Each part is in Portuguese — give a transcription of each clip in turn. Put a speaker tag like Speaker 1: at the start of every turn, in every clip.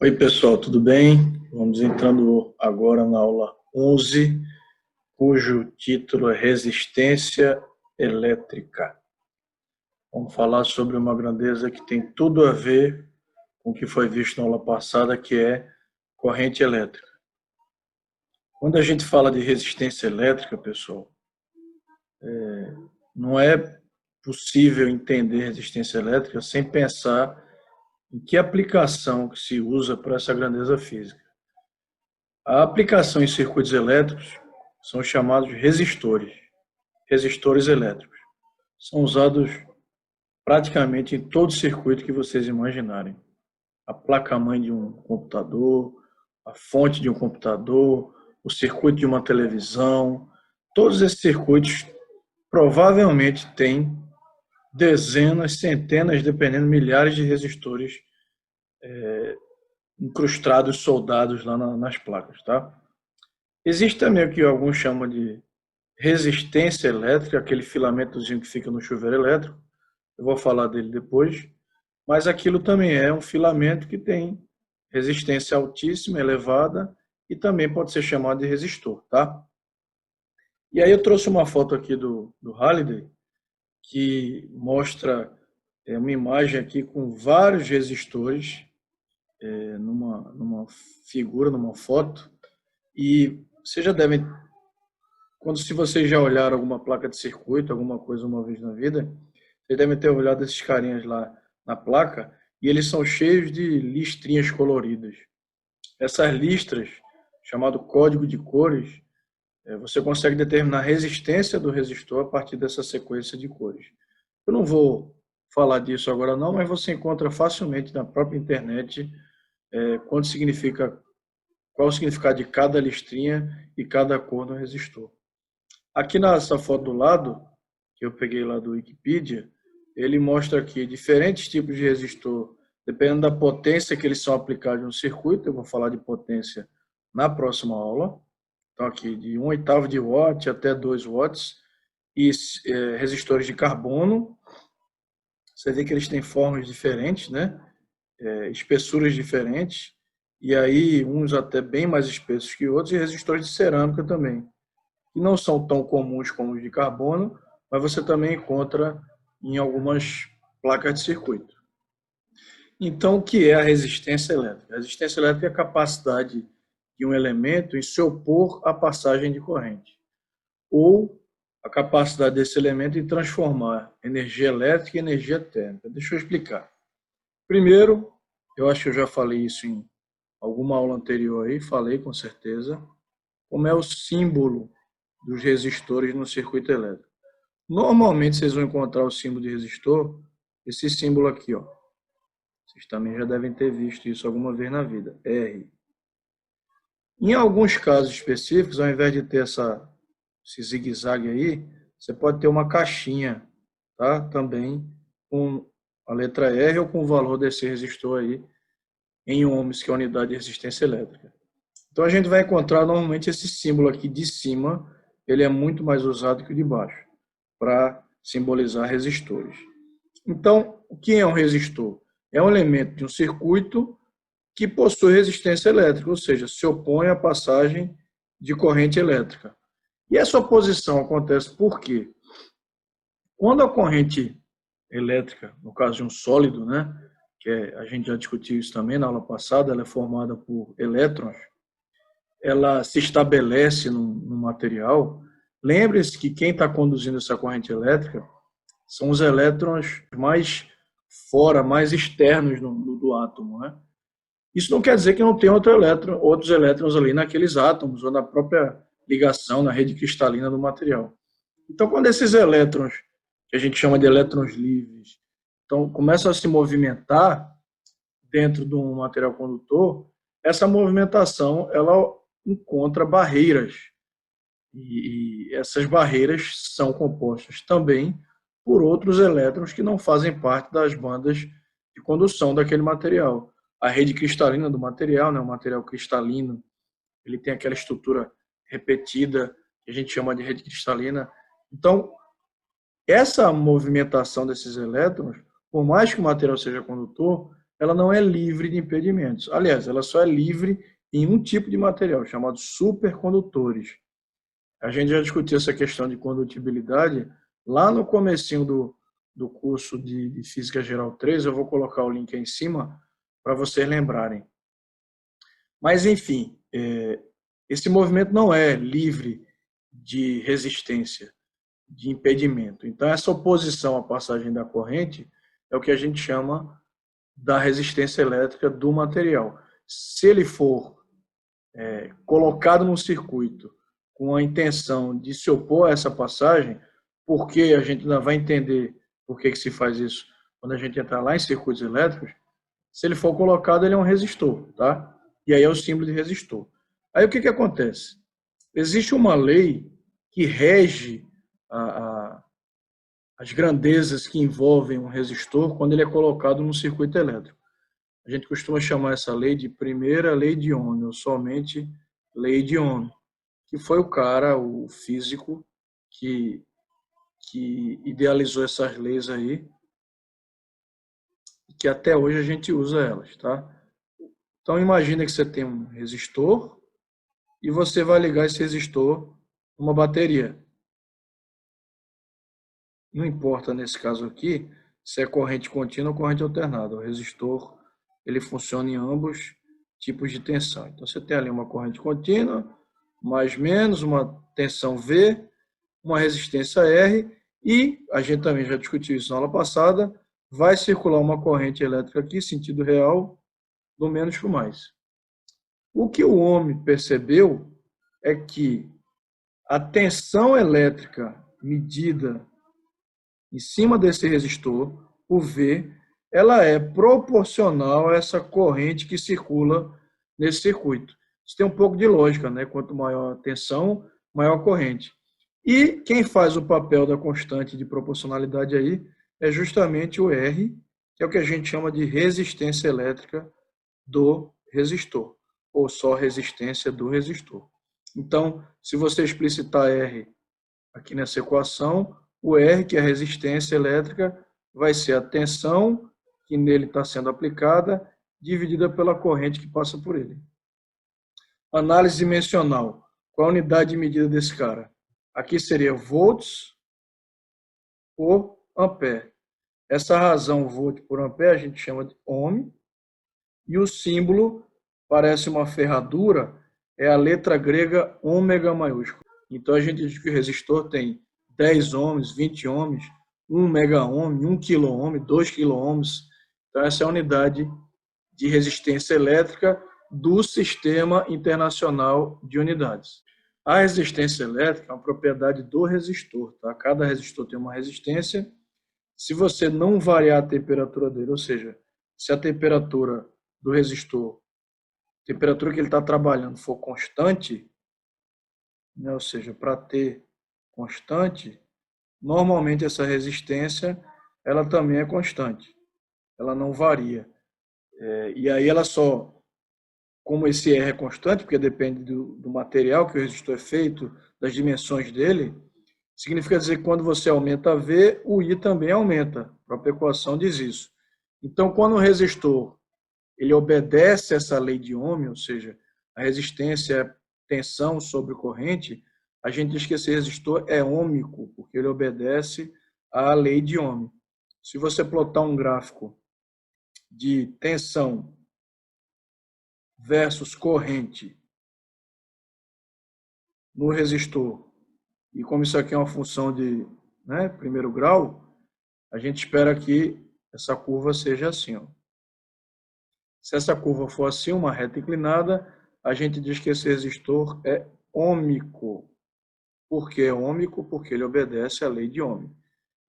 Speaker 1: Oi, pessoal, tudo bem? Vamos entrando agora na aula 11, cujo título é Resistência Elétrica. Vamos falar sobre uma grandeza que tem tudo a ver com o que foi visto na aula passada, que é corrente elétrica. Quando a gente fala de resistência elétrica, pessoal, não é possível entender resistência elétrica sem pensar em que aplicação que se usa para essa grandeza física. A aplicação em circuitos elétricos são chamados resistores elétricos. São usados praticamente em todo circuito que vocês imaginarem. A placa-mãe de um computador, a fonte de um computador, o circuito de uma televisão, todos esses circuitos provavelmente têm dezenas, centenas, dependendo, milhares de resistores incrustados, soldados lá nas placas, tá? Existe também o que alguns chamam de resistência elétrica, aquele filamentozinho que fica no chuveiro elétrico. Eu vou falar dele depois. Mas aquilo também é um filamento que tem resistência altíssima, elevada, e também pode ser chamado de resistor, tá? E aí eu trouxe uma foto aqui do Halliday, que mostra uma imagem aqui com vários resistores numa figura, numa foto. E vocês já devem, se vocês já olharam alguma placa de circuito, alguma coisa uma vez na vida, vocês devem ter olhado esses carinhas lá na placa, e eles são cheios de listrinhas coloridas. Essas listras, chamado código de cores, você consegue determinar a resistência do resistor a partir dessa sequência de cores. Eu não vou falar disso agora não, mas você encontra facilmente na própria internet qual o significado de cada listrinha e cada cor do resistor. Aqui nessa foto do lado, que eu peguei lá do Wikipedia, ele mostra aqui diferentes tipos de resistor, dependendo da potência que eles são aplicados no circuito. Eu vou falar de potência na próxima aula. Então aqui de 1/8 de watt até 2 watts, e resistores de carbono. Você vê que eles têm formas diferentes, né? Espessuras diferentes, e aí uns até bem mais espessos que outros, e resistores de cerâmica também, que não são tão comuns como os de carbono, mas você também encontra em algumas placas de circuito. Então, o que é a resistência elétrica? A resistência elétrica é a capacidade de um elemento em se opor à passagem de corrente, ou a capacidade desse elemento em transformar energia elétrica em energia térmica. Deixa eu explicar. Primeiro, eu acho que eu já falei isso em alguma aula anterior aí, falei com certeza, como é o símbolo dos resistores no circuito elétrico. Normalmente vocês vão encontrar o símbolo de resistor, esse símbolo aqui, ó. Vocês também já devem ter visto isso alguma vez na vida, R. Em alguns casos específicos, ao invés de ter esse zigue-zague aí, você pode ter uma caixinha, tá? Também com a letra R ou com o valor desse resistor aí em ohms, que é a unidade de resistência elétrica. Então a gente vai encontrar normalmente esse símbolo aqui de cima, ele é muito mais usado que o de baixo, para simbolizar resistores. Então, o que é um resistor? É um elemento de um circuito que possui resistência elétrica, ou seja, se opõe à passagem de corrente elétrica. E essa oposição acontece por quê? Quando a corrente elétrica, no caso de um sólido, né, a gente já discutiu isso também na aula passada, ela é formada por elétrons, ela se estabelece no material. Lembre-se que quem está conduzindo essa corrente elétrica são os elétrons mais fora, mais externos do átomo, né? Isso não quer dizer que não tem outros elétrons ali naqueles átomos ou na própria ligação, na rede cristalina do material. Então, quando esses elétrons, que a gente chama de elétrons livres, então, começam a se movimentar dentro de um material condutor, essa movimentação ela encontra barreiras. E essas barreiras são compostas também por outros elétrons que não fazem parte das bandas de condução daquele material. A rede cristalina do material, né, o material cristalino, ele tem aquela estrutura repetida, que a gente chama de rede cristalina. Então, essa movimentação desses elétrons, por mais que o material seja condutor, ela não é livre de impedimentos. Aliás, ela só é livre em um tipo de material, chamado supercondutores. A gente já discutiu essa questão de condutibilidade lá no comecinho do curso de Física Geral 3, eu vou colocar o link aí em cima para vocês lembrarem. Mas, enfim, esse movimento não é livre de resistência, de impedimento. Então, essa oposição à passagem da corrente é o que a gente chama da resistência elétrica do material. Se ele for colocado num circuito com a intenção de se opor a essa passagem, porque a gente ainda vai entender por que se faz isso quando a gente entrar lá em circuitos elétricos, se ele for colocado, ele é um resistor, tá? E aí é o símbolo de resistor. Aí o que acontece? Existe uma lei que rege as grandezas que envolvem um resistor quando ele é colocado num circuito elétrico. A gente costuma chamar essa lei de primeira lei de Ohm, ou somente lei de Ohm, que foi o cara, o físico, que idealizou essas leis aí, e que até hoje a gente usa elas, tá? Então imagina que você tem um resistor e você vai ligar esse resistor numa bateria. Não importa nesse caso aqui se é corrente contínua ou corrente alternada. O resistor ele funciona em ambos tipos de tensão. Então você tem ali uma corrente contínua, mais menos, uma tensão V, uma resistência R, e a gente também já discutiu isso na aula passada, vai circular uma corrente elétrica aqui, sentido real, do menos para o mais. O que o homem percebeu é que a tensão elétrica medida em cima desse resistor, o V, ela é proporcional a essa corrente que circula nesse circuito. Isso tem um pouco de lógica, né? Quanto maior a tensão, maior a corrente. E quem faz o papel da constante de proporcionalidade aí é justamente o R, que é o que a gente chama de resistência elétrica do resistor, ou só resistência do resistor. Então, se você explicitar R aqui nessa equação, o R, que é a resistência elétrica, vai ser a tensão que nele está sendo aplicada, dividida pela corrente que passa por ele. Análise dimensional. Qual a unidade de medida desse cara? Aqui seria volts por ampere. Essa razão volt por ampere a gente chama de ohm. E o símbolo parece uma ferradura, é a letra grega ômega maiúsculo. Então a gente diz que o resistor tem 10 ohms, 20 ohms, 1 mega ohm, 1 quilo ohm, 2 quilo ohms. Então essa é a unidade de resistência elétrica do Sistema Internacional de Unidades. A resistência elétrica é uma propriedade do resistor, tá? Cada resistor tem uma resistência. Se você não variar a temperatura dele, ou seja, se a temperatura do resistor, a temperatura que ele está trabalhando for constante, né, ou seja, para ter constante, normalmente essa resistência ela também é constante, ela não varia. E aí ela só, como esse R é constante, porque depende do material que o resistor é feito, das dimensões dele, significa dizer que quando você aumenta V, o I também aumenta. A própria equação diz isso. Então, quando o resistor ele obedece essa lei de Ohm, ou seja, a resistência é tensão sobre corrente, a gente diz que esse resistor é ôhmico, porque ele obedece à lei de Ohm. Se você plotar um gráfico de tensão versus corrente no resistor, e como isso aqui é uma função de primeiro grau, a gente espera que essa curva seja assim. Ó. Se essa curva for assim, uma reta inclinada, a gente diz que esse resistor é ôhmico. Por que é ôhmico? Porque ele obedece à lei de Ohm.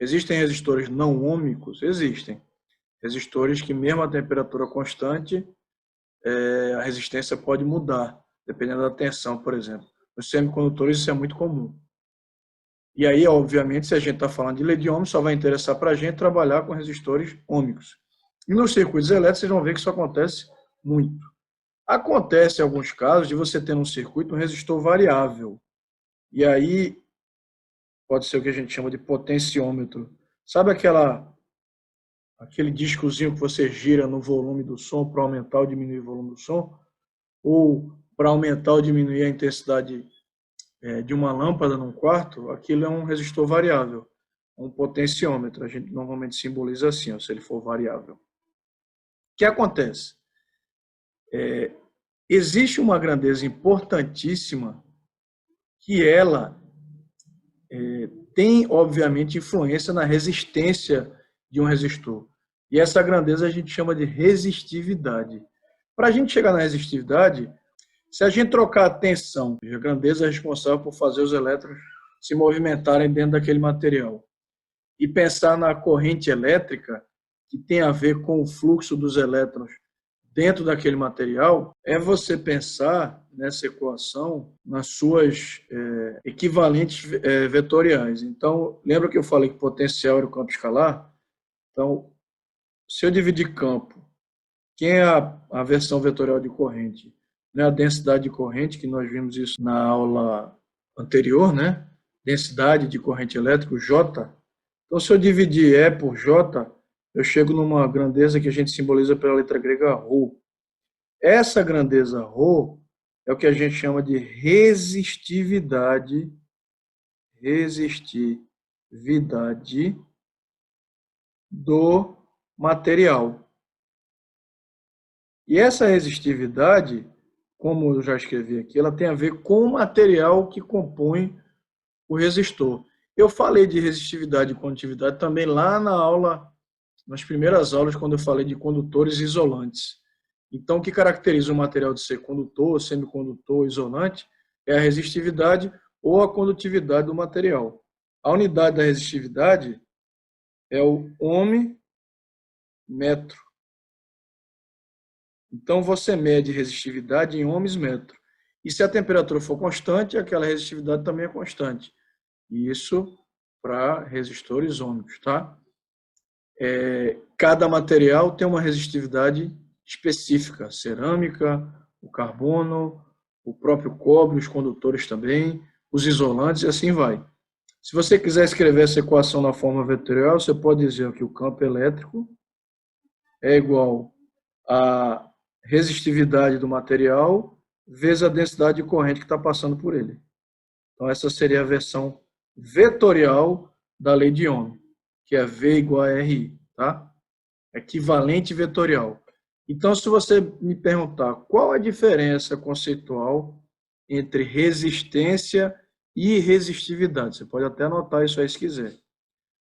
Speaker 1: Existem resistores não ôhmicos? Existem. Resistores que, mesmo a temperatura constante, a resistência pode mudar, dependendo da tensão, por exemplo. Nos semicondutores isso é muito comum. E aí, obviamente, se a gente está falando de lei de Ohm, só vai interessar para a gente trabalhar com resistores ôhmicos. E nos circuitos elétricos, vocês vão ver que isso acontece muito. Acontece, em alguns casos, de você ter um circuito um resistor variável. E aí, pode ser o que a gente chama de potenciômetro. Sabe aquele discozinho que você gira no volume do som para aumentar ou diminuir o volume do som, ou para aumentar ou diminuir a intensidade de uma lâmpada num quarto, aquilo é um resistor variável, um potenciômetro. A gente normalmente simboliza assim, ó, se ele for variável. O que acontece? Existe uma grandeza importantíssima que ela tem, obviamente, influência na resistência de um resistor. E essa grandeza a gente chama de resistividade. Para a gente chegar na resistividade, se a gente trocar a tensão, a grandeza é responsável por fazer os elétrons se movimentarem dentro daquele material, e pensar na corrente elétrica, que tem a ver com o fluxo dos elétrons dentro daquele material, é você pensar nessa equação nas suas equivalentes vetoriais. Então, lembra que eu falei que potencial era o campo escalar? Então, se eu dividir campo, quem é a versão vetorial de corrente? Não é a densidade de corrente, que nós vimos isso na aula anterior, né? Densidade de corrente elétrica, J. Então, se eu dividir E por J, eu chego numa grandeza que a gente simboliza pela letra grega ρ. Essa grandeza ρ é o que a gente chama de resistividade do material. E essa resistividade, como eu já escrevi aqui, ela tem a ver com o material que compõe o resistor. Eu falei de resistividade e condutividade também lá nas primeiras aulas, quando eu falei de condutores e isolantes. Então, o que caracteriza o material de ser condutor, semicondutor, isolante, é a resistividade ou a condutividade do material. A unidade da resistividade é o ohm metro. Então, você mede resistividade em ohms metro. E se a temperatura for constante, aquela resistividade também é constante. Isso para resistores ômicos, tá? Cada material tem uma resistividade específica. Cerâmica, o carbono, o próprio cobre, os condutores também, os isolantes e assim vai. Se você quiser escrever essa equação na forma vetorial, você pode dizer que o campo elétrico é igual a resistividade do material vezes a densidade de corrente que está passando por ele. Então, essa seria a versão vetorial da lei de Ohm, que é V igual a RI, tá? Equivalente vetorial. Então, se você me perguntar qual a diferença conceitual entre resistência e resistividade, você pode até anotar isso aí se quiser.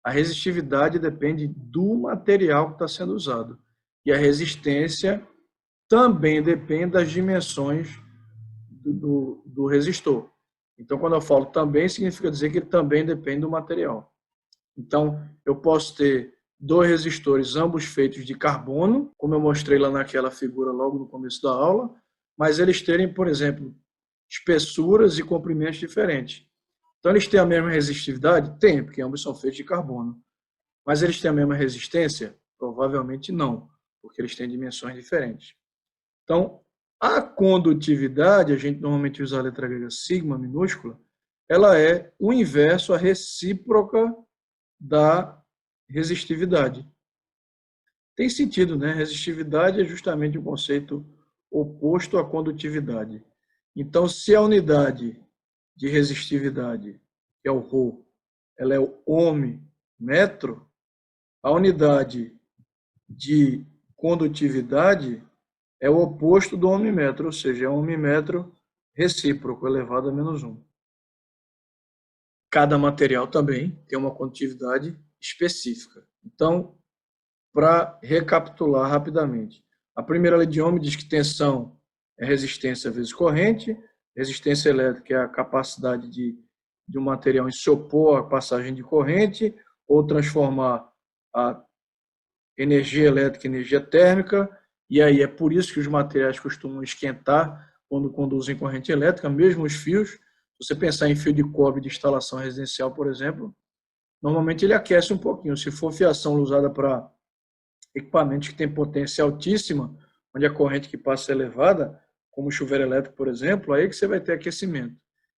Speaker 1: A resistividade depende do material que está sendo usado. E a resistência também depende das dimensões do resistor. Então, quando eu falo também, significa dizer que ele também depende do material. Então, eu posso ter dois resistores, ambos feitos de carbono, como eu mostrei lá naquela figura logo no começo da aula, mas eles terem, por exemplo, espessuras e comprimentos diferentes. Então, eles têm a mesma resistividade? Tem, porque ambos são feitos de carbono. Mas eles têm a mesma resistência? Provavelmente não, porque eles têm dimensões diferentes. Então, a condutividade, a gente normalmente usa a letra grega sigma minúscula, ela é o inverso, a recíproca da resistividade. Tem sentido, né? Resistividade é justamente o conceito oposto à condutividade. Então, se a unidade de resistividade, que é o ρ, ela é o ohm metro, a unidade de condutividade é o oposto do ohm metro, ou seja, é um ohm metro recíproco, elevado a menos 1. Cada material também tem uma condutividade específica. Então, para recapitular rapidamente, a primeira lei de Ohm diz que tensão é resistência vezes corrente, resistência elétrica é a capacidade de um material em se opor à passagem de corrente ou transformar a energia elétrica em energia térmica, e aí é por isso que os materiais costumam esquentar quando conduzem corrente elétrica, mesmo os fios. Se você pensar em fio de cobre de instalação residencial, por exemplo, normalmente ele aquece um pouquinho. Se for fiação usada para equipamentos que têm potência altíssima, onde a corrente que passa é elevada, como o chuveiro elétrico, por exemplo, aí que você vai ter aquecimento.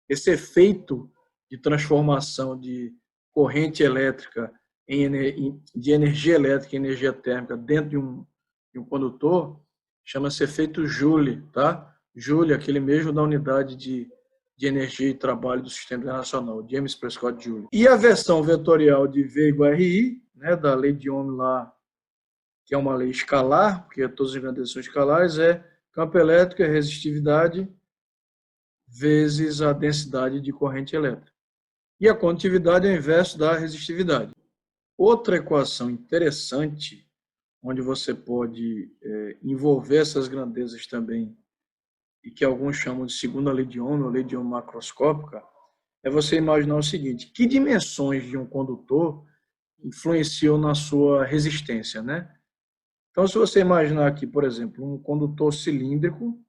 Speaker 1: Esse efeito de transformação de corrente elétrica de energia elétrica e energia térmica dentro de um condutor, chama-se efeito Joule, tá? Joule, aquele mesmo da unidade de energia e trabalho do Sistema Internacional, James Prescott Joule. E a versão vetorial de V igual a RI, né, da lei de Ohm lá, que é uma lei escalar, porque todas as grandezas são escalares, é campo elétrico é resistividade vezes a densidade de corrente elétrica. E a condutividade é o inverso da resistividade. Outra equação interessante, onde você pode envolver essas grandezas também, e que alguns chamam de segunda lei de Ohm, ou lei de Ohm macroscópica, é você imaginar o seguinte: que dimensões de um condutor influenciam na sua resistência, né? Então, se você imaginar aqui, por exemplo, um condutor cilíndrico,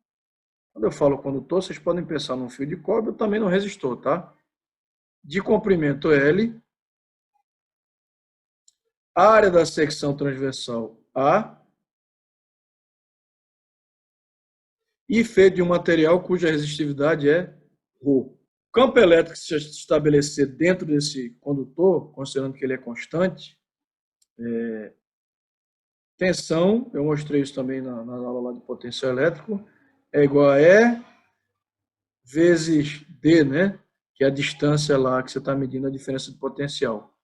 Speaker 1: quando eu falo condutor, vocês podem pensar num fio de cobre ou também no resistor, tá? De comprimento L, área da secção transversal A e feito de um material cuja resistividade é ρ. O campo elétrico que se estabelecer dentro desse condutor, considerando que ele é constante, tensão, eu mostrei isso também na aula lá de potencial elétrico, é igual a E vezes D, né? Que é a distância lá que você está medindo a diferença de potencial.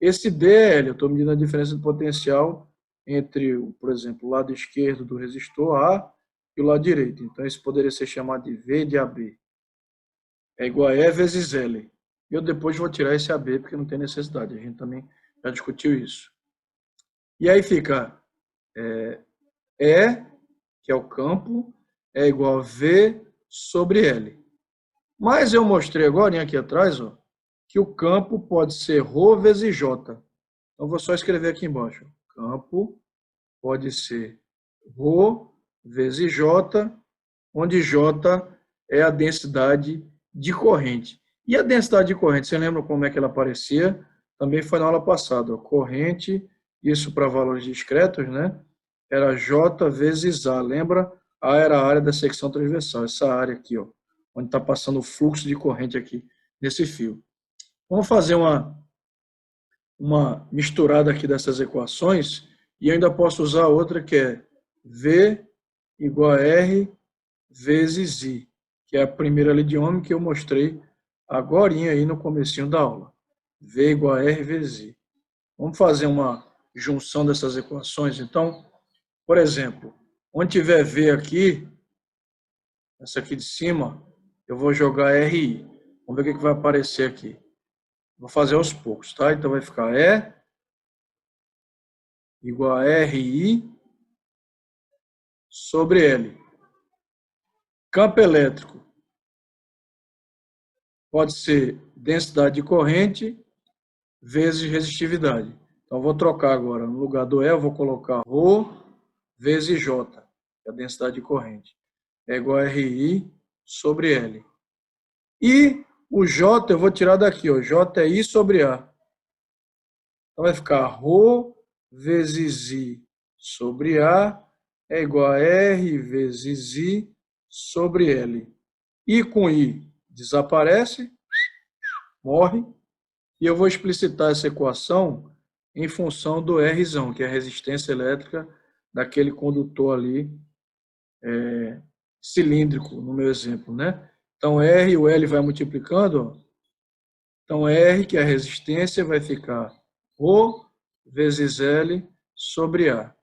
Speaker 1: Esse DL, eu estou medindo a diferença de potencial entre, por exemplo, o lado esquerdo do resistor A e o lado direito. Então, isso poderia ser chamado de V de AB. É igual a E vezes L. Eu depois vou tirar esse AB, porque não tem necessidade. A gente também já discutiu isso. E aí fica E, que é o campo, é igual a V sobre L. Mas eu mostrei agora, aqui atrás, ó, que o campo pode ser ρ vezes J. Então, vou só escrever aqui embaixo. Campo pode ser ρ vezes J, onde J é a densidade de corrente. E a densidade de corrente, você lembra como é que ela aparecia? Também foi na aula passada. Ó, corrente, isso para valores discretos, né? Era J vezes A. Lembra? A era a área da secção transversal. Essa área aqui, ó, onde está passando o fluxo de corrente aqui nesse fio. Vamos fazer uma misturada aqui dessas equações e eu ainda posso usar outra que é V igual a R vezes I, que é a primeira lei de Ohm que eu mostrei agorinha aí no comecinho da aula. V igual a R vezes I. Vamos fazer uma junção dessas equações. Então, por exemplo, onde tiver V aqui, essa aqui de cima, eu vou jogar RI. Vamos ver o que vai aparecer aqui. Vou fazer aos poucos, tá? Então vai ficar E igual a RI sobre L. Campo elétrico pode ser densidade de corrente vezes resistividade. Então, vou trocar agora. No lugar do E, eu vou colocar ρ vezes J, que é a densidade de corrente. É igual a RI sobre L. E o J eu vou tirar daqui. Ó. J é I sobre A. Então, vai ficar ρ vezes I sobre A é igual a R vezes I sobre L. I com I desaparece, morre, e eu vou explicitar essa equação em função do R, que é a resistência elétrica daquele condutor ali cilíndrico, no meu exemplo, né? Então, R e o L vai multiplicando, ó. Então, R, que é a resistência, vai ficar ρ vezes L sobre A.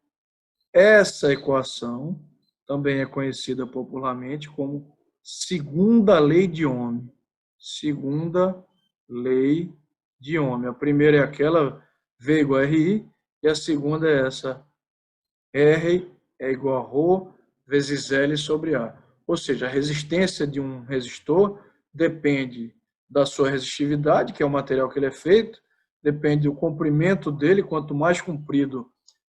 Speaker 1: Essa equação também é conhecida popularmente como segunda lei de Ohm. Segunda lei de Ohm. A primeira é aquela V igual a RI e a segunda é essa R é igual a ρ vezes L sobre A. Ou seja, a resistência de um resistor depende da sua resistividade, que é o material que ele é feito, depende do comprimento dele, quanto mais comprido,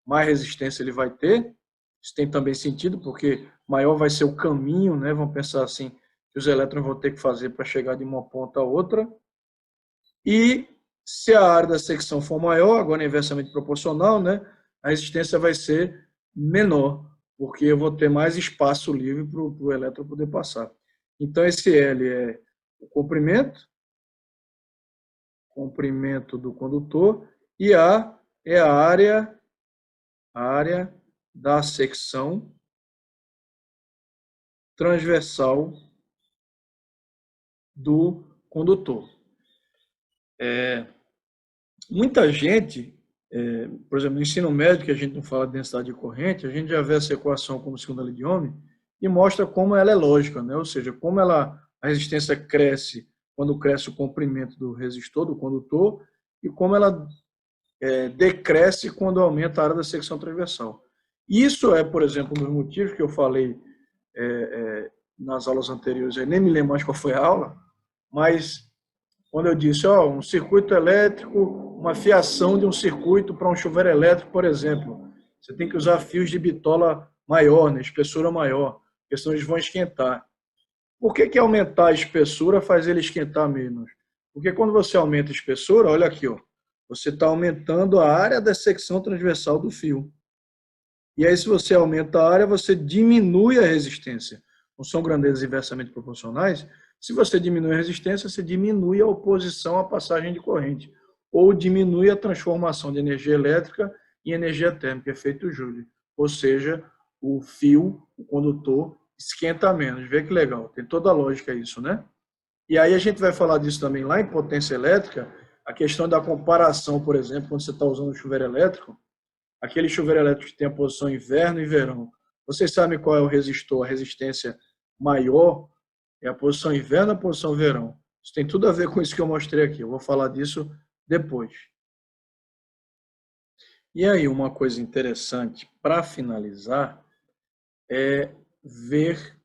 Speaker 1: mais resistência ele vai ter. Isso tem também sentido, porque maior vai ser o caminho, né? Vamos pensar assim, que os elétrons vão ter que fazer para chegar de uma ponta a outra. E se a área da secção for maior, agora é inversamente proporcional, né? A resistência vai ser menor, porque eu vou ter mais espaço livre para o elétron poder passar. Então, esse L é o comprimento do condutor, e A é a área da secção transversal do condutor. Muita gente, por exemplo, no ensino médio, que a gente não fala de densidade de corrente, a gente já vê essa equação como segunda lei de Ohm e mostra como ela é lógica, né? Ou seja, como a resistência cresce quando cresce o comprimento do resistor, do condutor, e como ela decresce quando aumenta a área da secção transversal. Isso é, por exemplo, um dos motivos que eu falei nas aulas anteriores, eu nem me lembro mais qual foi a aula, mas quando eu disse, um circuito elétrico, uma fiação de um circuito para um chuveiro elétrico, por exemplo, você tem que usar fios de bitola maior, né, espessura maior, porque senão eles vão esquentar. Por que aumentar a espessura faz ele esquentar menos? Porque quando você aumenta a espessura, olha aqui, você está aumentando a área da secção transversal do fio. E aí, se você aumenta a área, você diminui a resistência. Não são grandezas inversamente proporcionais? Se você diminui a resistência, você diminui a oposição à passagem de corrente, ou diminui a transformação de energia elétrica em energia térmica, efeito Joule. Ou seja, o fio, o condutor, esquenta menos. Vê que legal, tem toda a lógica isso, né? E aí a gente vai falar disso também lá em potência elétrica, a questão da comparação, por exemplo, quando você está usando um chuveiro elétrico, aquele chuveiro elétrico que tem a posição inverno e verão. Vocês sabem qual é o resistor, a resistência maior? É a posição inverno ou a posição verão? Isso tem tudo a ver com isso que eu mostrei aqui. Eu vou falar disso depois. E aí, uma coisa interessante para finalizar é ver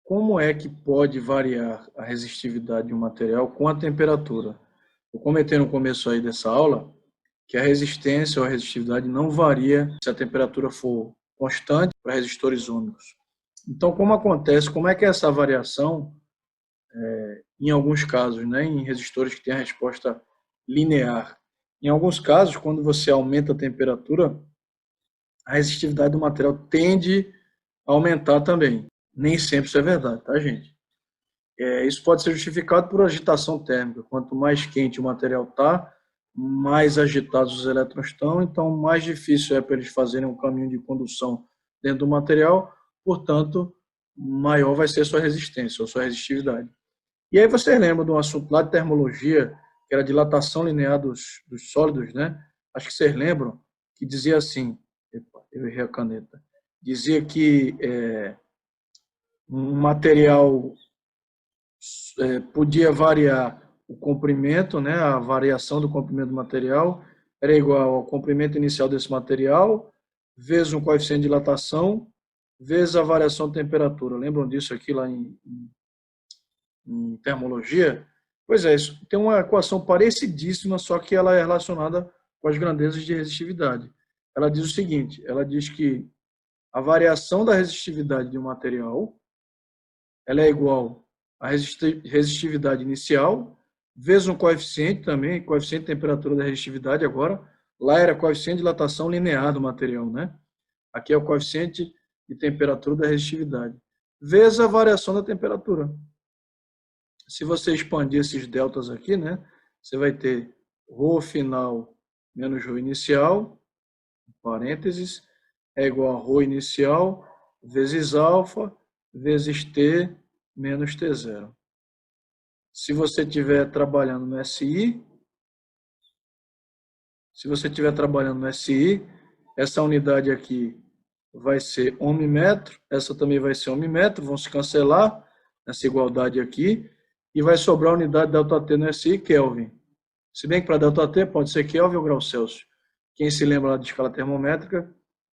Speaker 1: como é que pode variar a resistividade de um material com a temperatura. Eu comentei no começo aí dessa aula que a resistência ou a resistividade não varia se a temperatura for constante para resistores únicos. Então, como é que é essa variação em alguns casos, né, em resistores que têm a resposta linear? Em alguns casos, quando você aumenta a temperatura, a resistividade do material tende a aumentar também. Nem sempre isso é verdade, tá, gente? Isso pode ser justificado por agitação térmica. Quanto mais quente o material está, mais agitados os elétrons estão, então mais difícil é para eles fazerem um caminho de condução dentro do material, portanto, maior vai ser a sua resistência ou sua resistividade. E aí você lembra de um assunto lá de termologia, que era a dilatação linear dos sólidos, né? Acho que vocês lembram, que dizia assim, eu errei a caneta, dizia que um material podia variar o comprimento, né, a variação do comprimento do material era igual ao comprimento inicial desse material, vezes um coeficiente de dilatação, vezes a variação de temperatura. Lembram disso aqui lá em termologia? Pois é, isso tem uma equação parecidíssima, só que ela é relacionada com as grandezas de resistividade. Ela diz o seguinte, ela diz que a variação da resistividade de um material ela é igual à resistividade inicial, vezes um coeficiente também, coeficiente de temperatura da resistividade agora. Lá era coeficiente de dilatação linear do material, né? Aqui é o coeficiente de temperatura da resistividade, vezes a variação da temperatura. Se você expandir esses deltas aqui, né? Você vai ter ρ final menos ρ inicial, parênteses, é igual a ρ inicial vezes alfa vezes T menos T0. Se você estiver trabalhando no SI, essa unidade aqui vai ser ohmmetro, essa também vai ser ohmmetro, vão se cancelar nessa igualdade aqui, e vai sobrar a unidade ΔT no SI, Kelvin. Se bem que para ΔT pode ser Kelvin ou graus Celsius. Quem se lembra lá de escala termométrica,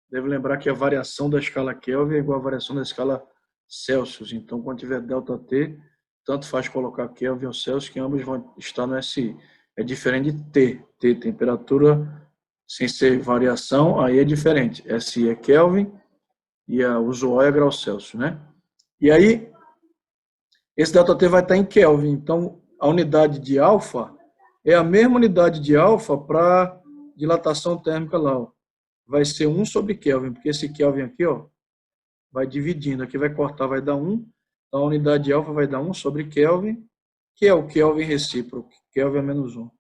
Speaker 1: deve lembrar que a variação da escala Kelvin é igual à variação da escala Celsius. Então, quando tiver ΔT, tanto faz colocar Kelvin ou Celsius, que ambos vão estar no SI. É diferente de T. T, temperatura sem ser variação, aí é diferente. SI é Kelvin e a usual é graus Celsius, né? E aí, esse ΔT vai estar em Kelvin. Então, a unidade de alfa é a mesma unidade de alfa para dilatação térmica lá, ó. Vai ser 1 sobre Kelvin, porque esse Kelvin aqui, ó, vai dividindo, aqui vai cortar, vai dar 1. Então, a unidade de alfa vai dar 1 sobre Kelvin, que é o Kelvin recíproco, Kelvin é menos 1.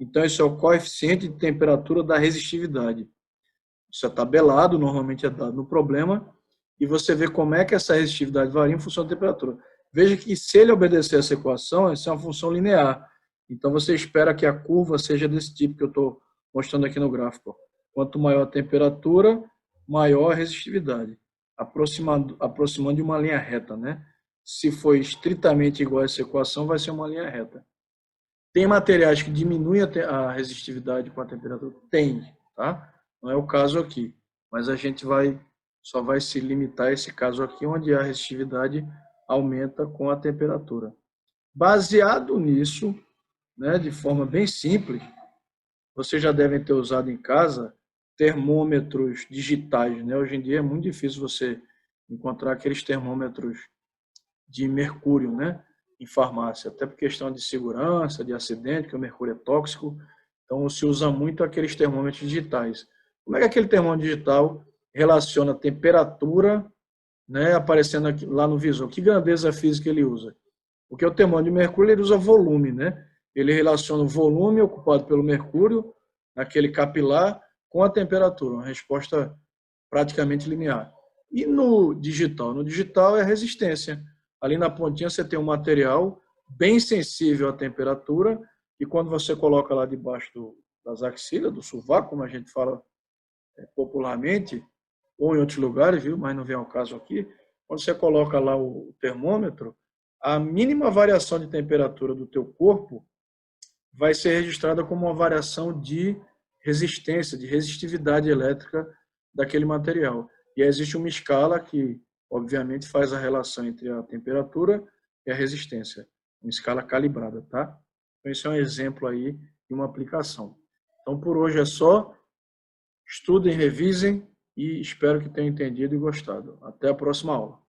Speaker 1: Então, esse é o coeficiente de temperatura da resistividade. Isso é tabelado, normalmente é dado no problema, e você vê como é que essa resistividade varia em função da temperatura. Veja que se ele obedecer essa equação, essa é uma função linear. Então, você espera que a curva seja desse tipo que eu estou mostrando aqui no gráfico. Quanto maior a temperatura, maior a resistividade. Aproximando de uma linha reta, né? Se for estritamente igual a essa equação, vai ser uma linha reta. Tem materiais que diminuem a resistividade com a temperatura? Tem, tá? Não é o caso aqui. Mas a gente só vai se limitar a esse caso aqui, onde a resistividade aumenta com a temperatura. Baseado nisso, né, de forma bem simples, vocês já devem ter usado em casa termômetros digitais, né? Hoje em dia é muito difícil você encontrar aqueles termômetros de mercúrio, né, em farmácia, até por questão de segurança, de acidente, que o mercúrio é tóxico. Então, se usa muito aqueles termômetros digitais. Como é que aquele termômetro digital relaciona a temperatura, né, aparecendo aqui, lá no visor? Que grandeza física ele usa? Porque o termômetro de mercúrio ele usa volume, né? Ele relaciona o volume ocupado pelo mercúrio, naquele capilar, com a temperatura, uma resposta praticamente linear. E no digital? No digital é a resistência. Ali na pontinha você tem um material bem sensível à temperatura, e quando você coloca lá debaixo das axilas, do sovaco, como a gente fala popularmente, ou em outros lugares, viu? Mas não vem ao caso aqui, quando você coloca lá o termômetro, a mínima variação de temperatura do teu corpo vai ser registrada como uma variação de resistência, de resistividade elétrica daquele material. E aí existe uma escala que, obviamente, faz a relação entre a temperatura e a resistência. Uma escala calibrada, tá? Então, esse é um exemplo aí de uma aplicação. Então, por hoje é só. Estudem, revisem e espero que tenham entendido e gostado. Até a próxima aula.